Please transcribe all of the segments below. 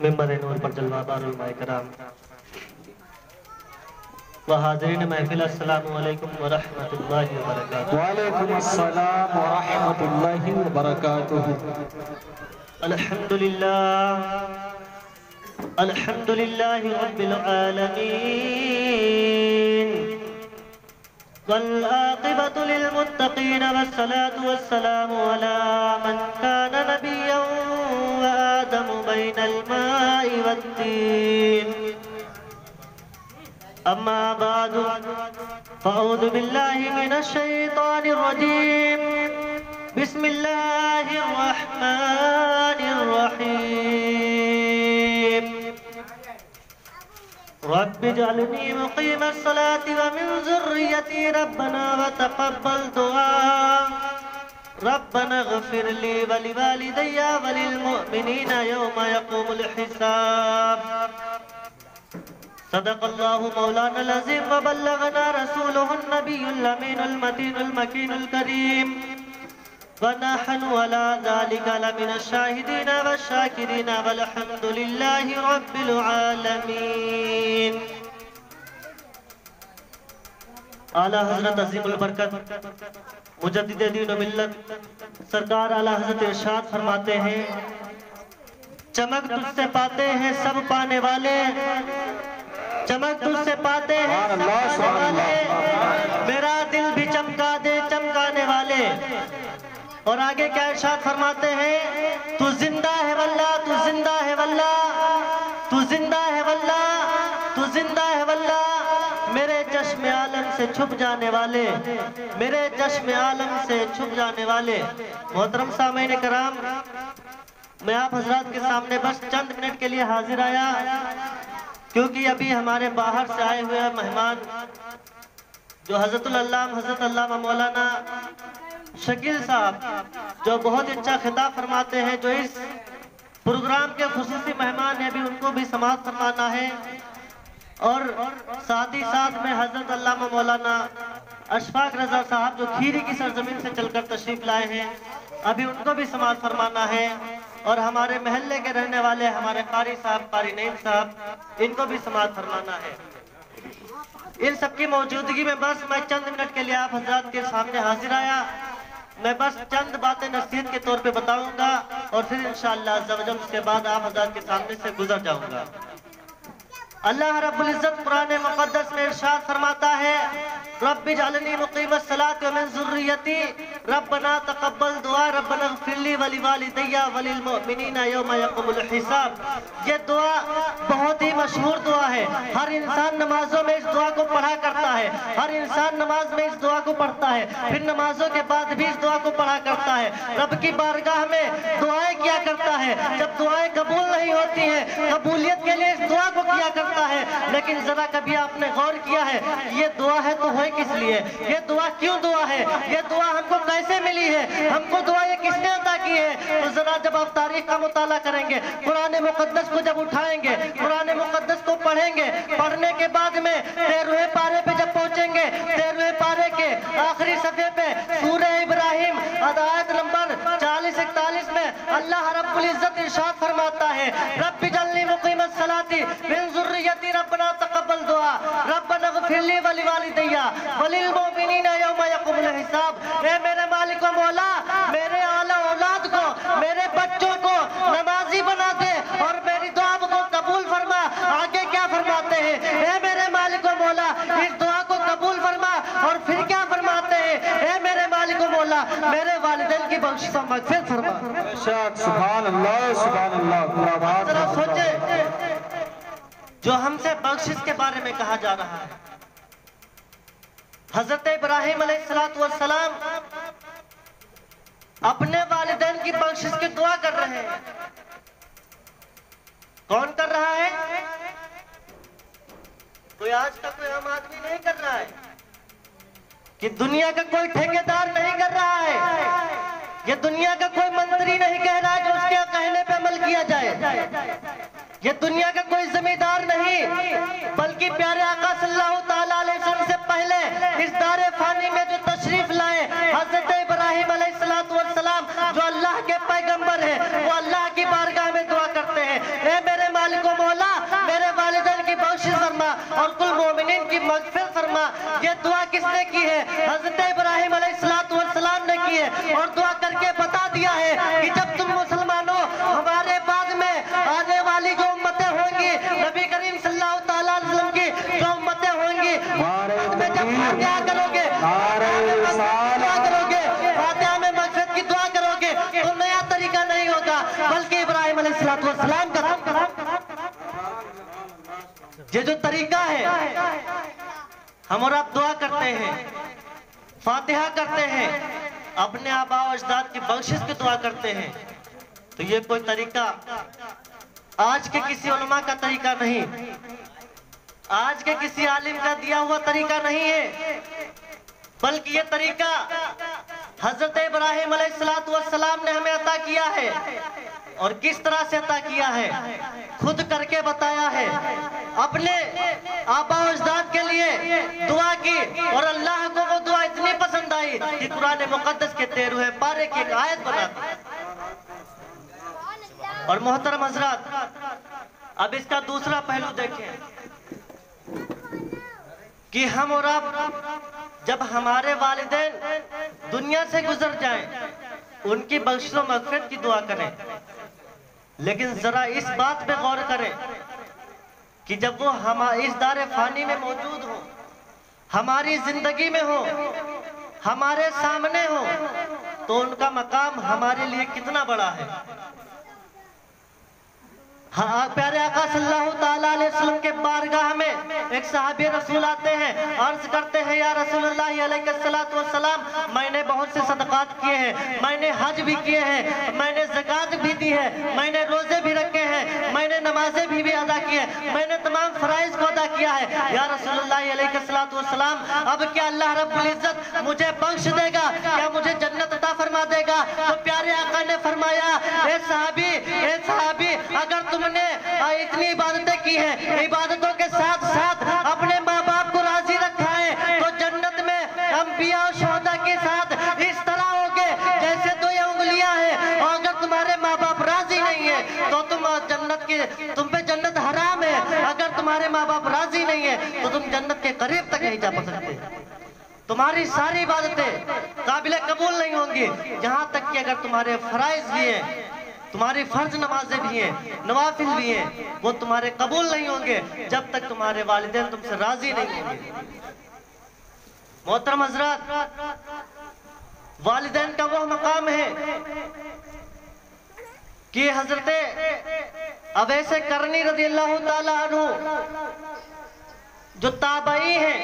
ممبر نور پر جلوہ بار علماء کرام و حاضرین محفل، السلام علیکم ورحمۃ اللہ وبرکاتہ۔ وعلیکم السلام ورحمۃ اللہ وبرکاتہ۔ الحمدللہ رب العالمین، والعاقبۃ للمتقین، والصلاة والسلام علی من کان نبیا وآدم بین الماء والطین، اما بعد فاعوذ باللہ من الشیطان الرجیم، بسم اللہ الرحمن الرحیم، رب اجعلنی مقیم الصلاة ومن ذریتی ربنا وتقبل دعاء، ربنا اغفر لی ولوالدی وللمؤمنین یوم یقوم الحساب۔ صدق اللہ مولانا العظیم وبلغنا رسولہ النبی الامین المتین المکین الکریم، ونحن علی ذلک لمن الشاہدین والشاکرین والحمد للہ رب العالمین۔ اعلیٰ حضرت عظیم البرکت مجدد دین و ملت سرکار اعلیٰ حضرت ارشاد فرماتے ہیں، چمک تجھ سے پاتے ہیں سب پانے والے، چمک تجھ سے پاتے ہیں سب پانے والے، میرا دل بھی چمکا دے چمکانے والے۔ اور آگے کیا ارشاد فرماتے ہیں، تو زندہ ہے واللہ، تو زندہ ہے واللہ، تو زندہ ہے واللہ، تو زندہ ہے واللہ، میرے چشم عالم سے چھپ جانے والے، میرے چشم عالم سے چھپ جانے والے۔ محترم سامعین کرام، میں آپ حضرات کے سامنے بس چند منٹ کے لیے حاضر آیا، کیونکہ ابھی ہمارے باہر سے آئے ہوئے مہمان جو حضرت علامہ مولانا شکیل صاحب، جو بہت اچھا خطاب فرماتے ہیں، جو اس پروگرام کے خصوصی مہمان ہیں، ابھی ان کو بھی سماعت فرمانا ہے۔ اور ساتھ ہی ساتھ میں حضرت علامہ مولانا اشفاق رضا صاحب جو کھیری کی سرزمین سے چل کر تشریف لائے ہیں، ابھی ان کو بھی سماعت فرمانا ہے۔ اور ہمارے محلے کے رہنے والے ہمارے قاری صاحب، قاری نعیم صاحب، ان کو بھی سماعت فرمانا ہے۔ ان سب کی موجودگی میں بس میں چند منٹ کے لیے آپ حضرات کے سامنے حاضر آیا، میں بس چند باتیں نصیحت کے طور پہ بتاؤں گا، اور پھر انشاءاللہ عز و جل اس کے بعد آپ حضرات کے سامنے سے گزر جاؤں گا۔ اللہ رب العزت قرآن مقدس میں ارشاد فرماتا ہے، رب اجعلنی مقیم الصلاة ومن ذریتی ربنا تقبل دعا، ربنا اغفر لی ولوالدی وللمؤمنین یوم یقوم الحساب۔ یہ دعا بہت ہی مشہور دعا ہے، ہر انسان نمازوں میں اس دعا کو پڑھا کرتا ہے، ہر انسان نماز میں اس دعا کو پڑھتا ہے، پھر نمازوں کے بعد بھی اس دعا کو پڑھا کرتا ہے، رب کی بارگاہ میں دعائیں کیا کرتا ہے۔ جب دعائیں قبول نہیں ہوتی ہیں، قبولیت کے لیے اس دعا کو کیا کرتا ہے، لیکن ذرا کبھی آپ نے غور کیا ہے یہ دعا ہے تو ہوئے کس لیے؟ یہ دعا کیوں دعا ہے؟ یہ دعا ہم کو کیسے ملی ہے؟ ہم کو دعا یہ کس نے عطا کی ہے؟ تو ذرا جب آپ تاریخ کا مطالعہ کریں گے، قرآن مقدس کو جب اٹھائیں گے، قرآن مقدس کو پڑھیں گے، پڑھنے کے بعد میں 13ویں پارے پہ جب پہنچیں گے، 13ویں پارے کے آخری صفحے پہ سورہ ابراہیم آیت نمبر 40-41 میں اللہ رب العزت ارشاد فرماتا ہے، رب اجعلنی مقیم الصلاة من ذریتی ربنا تقبل دعا، ربنا اغفر لی ولوالدی وللمؤمنین یوم یقوم الحساب۔ اے میرے مالک و مولا، میرے اعلیٰ اولاد کو، میرے بچوں کو نمازی بنا دے اور میری دعا کو قبول فرما۔ آگے کیا فرماتے ہیں؟ اے میرے مالک و مولا، اس دعا کو قبول فرما، اور پھر کیا فرماتے ہیں؟ اے میرے مالک و مولا، میرے والدین کی بخشش و مغفرت فرما۔ سبحان اللہ، سبحان اللہ۔ ذرا سوچے، جو ہم سے بخشش کے بارے میں کہا جا رہا ہے، حضرت ابراہیم علیہ السلام اپنے والدین کی بخشش کی دعا کر رہے ہیں۔ کون کر رہا ہے؟ کوئی آج کا کوئی عام آدمی نہیں کر رہا ہے، کہ دنیا کا کوئی ٹھیکیدار نہیں کر رہا ہے، یہ دنیا کا کوئی منتری نہیں کہہ رہا ہے جو اس کے کہنے پہ عمل کیا جائے، یہ دنیا کا کوئی زمیندار نہیں، بلکہ پیارے آقا صلی اللہ تعالیٰ علیہ وسلم سے پہلے اس دار فانی میں جو تشریف لائے حضرت ابراہیم علیہ السلام جو اللہ کے پیغمبر ہیں، وہ اللہ کی بارگاہ میں دعا کرتے ہیں، اے میرے फातिहा करोगे, दुआ करोगे, फातिहा में मग़फ़िरत की दुआ करोगे, तो नया तरीका नहीं होगा, बल्कि इब्राहिम अलैहिस्सलाम का ये जो तरीका है, हम और आप दुआ करते हैं, फातिहा करते हैं, अपने आबा और अजदाद की बख्शिश की दुआ करते हैं, तो ये कोई तरीका आज के किसी उलमा का तरीका नहीं, आज के किसी आलिम का दिया हुआ तरीका नहीं है, बल्कि ये तरीका हजरत इब्राहिम अलैहिस्सलाम ने हमें अता किया है। और किस तरह से अता किया है, खुद करके बताया है, अपने आबा अजदाद के लिए दुआ की, और अल्लाह को वो दुआ इतनी पसंद आई कि कुरान मुक़द्दस के 13वें पारे की एक आयत बना दी। और मोहतरम हजरात, अब इसका दूसरा पहलू देखें कि हम और आप जब हमारे वालिदैन दुनिया से गुजर जाएं, उनकी बख्शिश व मग़फ़िरत की दुआ करें, लेकिन जरा इस बात पे गौर करें कि जब वो हमारे इस दारे फानी में मौजूद हो, हमारी जिंदगी में हो, हमारे सामने हो, तो उनका मकाम हमारे लिए कितना बड़ा है। हाँ, प्यारे आका सल्लल्लाहु ताला अलैहि वसल्लम के बारगाह में एक सहाबी रसूल आते हैं, अर्ज करते हैं, या रसूलुल्लाह अलैहिस्सलातु वस्सलाम, मैंने बहुत से सदक़ात किए हैं, मैंने हज भी किए हैं, मैंने ज़कात भी दी है, मैंने रोजे भी रखे हैं, मैंने नमाजें भी अदा की है, मैंने तमाम फराइज को अदा किया है, या रसूलुल्लाह अलैहिस्सलातु वस्सलाम, अब क्या अल्लाह रब्बुल इज्जत मुझे बख्श देगा, क्या मुझे जन्नत अता फरमा देगा। तो प्यारे आका ने फरमाया, ए सहाबी, अगर तुमने इतनी इबादतें की हैं, इबादतों के साथ साथ अपने माँ बाप को राजी रखा है, तो जन्नत में अंबिया और शोहदा के साथ इस तरह होगे जैसे दो ये उंगलियां हैं, और अगर तुम्हारे माँ बाप राजी नहीं है तो तुम पे जन्नत हराम है, अगर तुम्हारे माँ बाप राजी नहीं है तो तुम जन्नत के करीब तक नहीं जा सकते। तुम्हारी सारी इबादतें काबिल कबूल नहीं होंगी, जहां तक कि अगर तुम्हारे फराइज भी हैं, तुम्हारी फर्ज नमाजें भी हैं, नवाफिल भी हैं, वो तुम्हारे कबूल नहीं होंगे जब तक तुम्हारे वालिदैन तुमसे राजी नहीं होंगे। मोहतरम हजरात, वालिदैन का वो मकाम है कि हजरत अवैस करनी रज़ी अल्लाह ताला अन्हु जो ताबई हैं,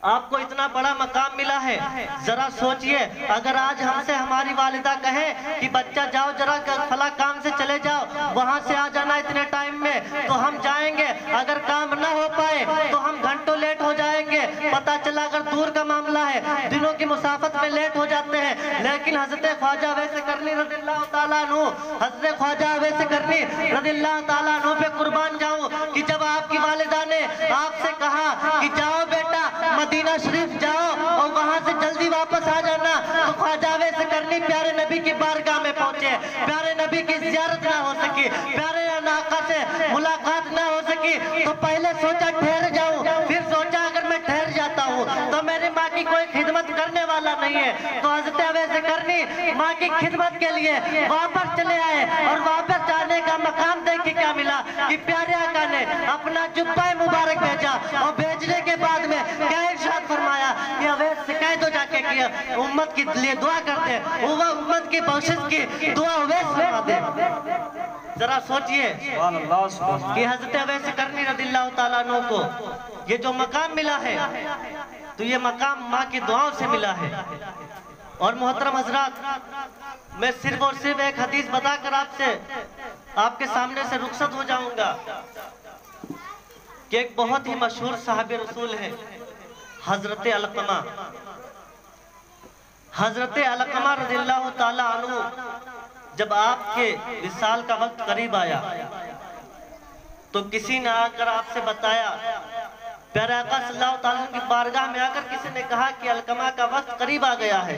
आपको इतना बड़ा मकाम मिला है। जरा सोचिए, अगर आज हमसे हमारी वालिदा कहे कि बच्चा जाओ जरा फला काम से चले जाओ, वहां से आ जाना इतने टाइम में, तो हम जाएंगे, अगर काम ना हो पाए तो हम घंटों लेट हो जाएंगे। पता चला अगर दूर का मामला है, दिनों की मुसाफत में लेट हो जाते हैं। लेकिन हजरत ख्वाजा अवैस करनी रज़ियल्लाहु ताला अन्हु, हजरत ख्वाजा अवैस करनी रज़ियल्लाहु ताला अन्हु पे कुर्बान जाऊं कि जब आपकी वालिदा ने आपसे कहा कि जाओ बेटा मदीना शरीफ जाओ और वहां से जल्दी वापस आ जाना, तो ख्वाजा अवैस करनी प्यारे नबी की बारगाह में पहुंचे, प्यारे नबी की ज़ियारत ना हो सकी, प्यारे आका से मुलाकात ना हो सकी, तो पहले सोचा ठहर जाऊं, फिर सोचा अगर मैं ठहर जाता हूं तो मेरी माँ की कोई खिदमत करने वाला नहीं है। तो हज़रत अवैस करनी माँ की खिदमत के लिए वापस चले आए, और वापस जाने का मकाम देख के क्या मिला कि प्यारे आका ने अपना जुब्बा मुबारक भेजा, और भेजने के बाद में क्या इरशाद फरमाया कि अवैस से कह दो जाके कि उम्मत के लिए दुआ करते हैं, वो उम्मत की बख्शिश की दुआ अवैस फरमा दे। जरा सोचिए कि हजरत अवैस करनी रज़ियल्लाहु ताला अन्हु को ये जो मकाम मिला है, तो ये मकाम माँ की दुआओं से मिला है। और मोहतरम हजरात, मैं सिर्फ और सिर्फ एक हदीस बताकर आपके सामने से रुखसत हो जाऊंगा कि एक बहुत ही मशहूर साहिब रसूल है हजरत अलकमा। हजरत अलकमा रज़ियल्लाहु ताला अन्हु जब आपके विसाल का वक्त करीब आया, तो किसी ने आकर आपसे बताया, प्यारे आका सल्लल्लाहु अलैहि वसल्लम की बारगाह में आकर किसी ने कहा कि अलकमा का वक्त करीब आ गया है,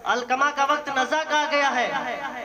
अलकमा का वक्त नज़क आ गया है,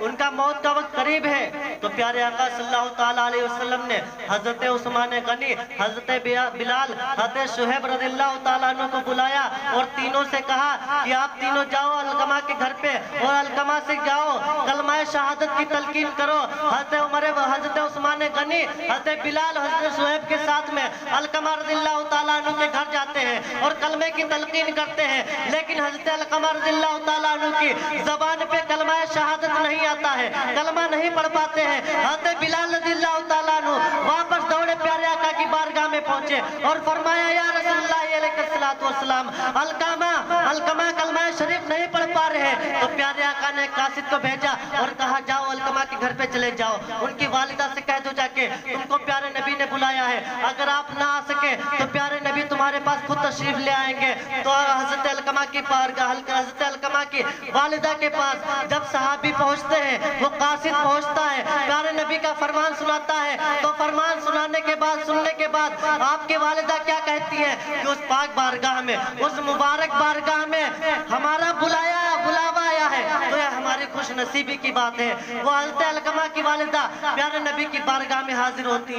उनका मौत का वक्त करीब है। तो प्यारे आका सल्लल्लाहु ताला अलैहि वसल्लम ने हजरत उस्मान गनी, हजरत बिलाल, हजरत शुहैब रज़ियल्लाहु ताला अन्हु को बुलाया और तीनों से कहा कि आप तीनों जाओ अलकमा के घर पे और अलकमा से जाओ कलमा शहादत की तलकीन करो। हजरत उस्मान गनी, हजरत बिलाल, हजरत शुहैब के साथ में अलकमा रज़ियल्लाहु ताला अन्हु के घर जाते हैं और कलमे की तलकीन करते हैं। लेकिन हजरत अलकमा रज़ियल्लाहु ताला अन्हु की ज़बान पे कलमा शहादत नहीं आता है, कलमा नहीं पढ़ पाते हैं। हजरत बिलाल रज़ियल्लाहु ताला अन्हु वापस दौड़े प्यारे आका की बारगाह में पहुंचे और फरमाया या रसूलुल्लाह अलैहिस्सलातु वस्सलाम, अलकमा कलमा शरीफ नहीं पढ़ पा रहे। तो प्यारे आका ने कासिद को भेजा और कहा जाओ अलकमा के घर पे चले जाओ, उनकी वालिदा से कह दो जाके तुमको प्यारे नबी ने बुलाया है, अगर आप ना आ सके तो प्यारे नबी तुम्हारे पास खुद तशरीफ ले आएंगे। तो हजरत अलकमा की बारगाह, हजरत अलकमा की वालिदा के पास जब सहाबी पहुंचते हैं, वो कासिद पहुंचता है, प्यारे नबी का फरमान सुनाता है। तो फरमान सुनाने के बाद, सुनने के बाद आपके वालिदा क्या कहती है कि उस पाक बारगाह में, उस मुबारक बारगाह में हमारा बुलावा आया है, तो यह हमारी खुश नसीबी की बात है। वो हजरत अलकमा की वालिदा प्यारे नबी की बारगाह में हाजिर होती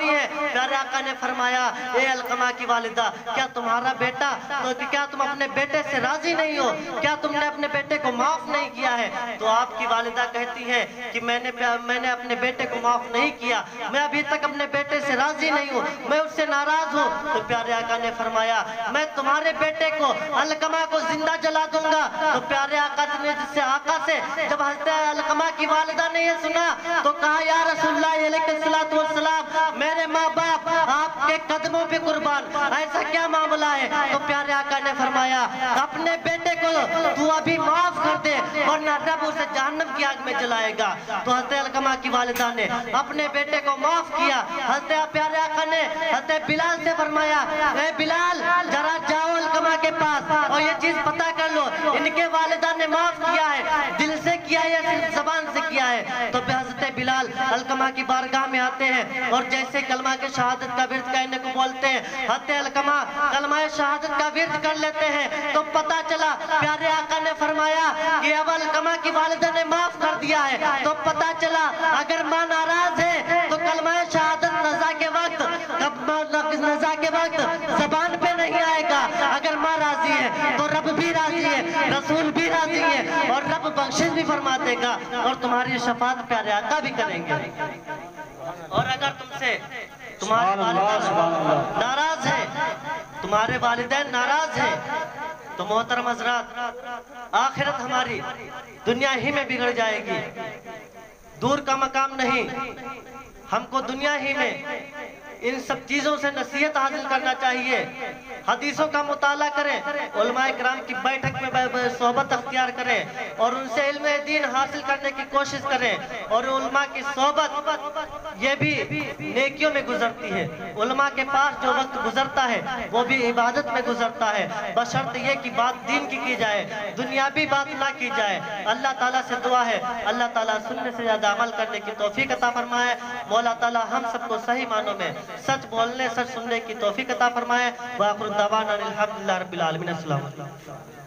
है। प्यारे आका ने फरमाया ए अलकमा की वालिदा, क्या तुम्हारा बेटा, तो क्या तुम अपने बेटे से राजी नहीं हो, क्या तुमने अपने बेटे को माफ नहीं किया है? तो आपकी वालिदा कहती है कि मैंने अपने बेटे को माफ नहीं किया, मैं अभी तक अपने बेटे से राजी नहीं हूँ, मैं उससे नाराज हूँ। तो प्यारे आका ने फरमाया मैं तुम्हारे बेटे को, अलकमा को जिंदा जला दूंगा। तो प्यारे आका ने जब हजरत अलकमा की वालिदा ने ये सुना तो कहा या रसूलुल्लाह अलैहिस्सलातु वस्सलाम, मेरे माँ बाप आपके कदमों पे कुर्बान, ऐसा क्या मामला है? तो प्यारे आका ने फरमाया अपने बेटे को तू अभी माफ कर दे वरना रब उसे जहन्नम की आग में जलाएगा। तो हजरत अलकमा की वालिदा ने अपने बेटे को माफ किया। हजरत प्यारे आका ने हजरत बिलाल से फरमाया ए बिलाल, जरा जाओ अलकमा के पास और ये चीज पता कर लो इनके वालिदा ने माफ किया है, दिल से किया है या सिर्फ जबान से किया है। तो हजरत बिलाल अलकमा की बारगाह में आते हैं और जैसे कलमा के शहादत का विर्द कहने को बोलते हैं, हजरत अलकमा कलमा शहादत का विर्द कर लेते हैं। तो पता चला प्यारे आका ने फरमाया कि अब अलकमा की वालिदा ने माफ कर दिया है। तो पता चला अगर माँ नाराज है तो कलमा शहादत नज़ा के वक्त जबान पे नहीं आएगा, अगर माँ राजी है तो रब भी राजी है, रसूल भी राजी है और रब बख्शिश भी फरमा देगा और तुम्हारी शफाअत प्यारे आका भी करेंगे। और अगर तुमसे तुम्हारे वालिदैन नाराज है, तुम्हारे वालिदैन नाराज है, तो मोहतरम हज़रात आखिरत हमारी दुनिया ही में बिगड़ जाएगी। दूर का मकाम नहीं, हमको दुनिया ही में इन सब चीजों से नसीहत हासिल करना चाहिए। हदीसों का मुताला करें, उलमाए किराम की बैठक में सोहबत अख्तियार करें और उनसे इल्म दीन हासिल करने की कोशिश करें। और उलमा की सोहबत ये भी नेकियों में गुजरती है। उलमा के पास जो वक्त गुजरता है वो भी इबादत में गुजरता है, बशर्त ये कि बात दीन की जाए, दुनियावी बात ना की जाए। अल्लाह ताला से दुआ है अल्लाह ताला सुनने से ज्यादा अमल करने की तौफीक अता फरमाए। मौला ताला हम सबको सही मानों में सच बोलने, सच सुनने की तौफीक अता फरमाए। व आखिर दावाना अनिल हम्दुलिल्लाहि रब्बिल आलमीन। अस्सलाम वालेकुम।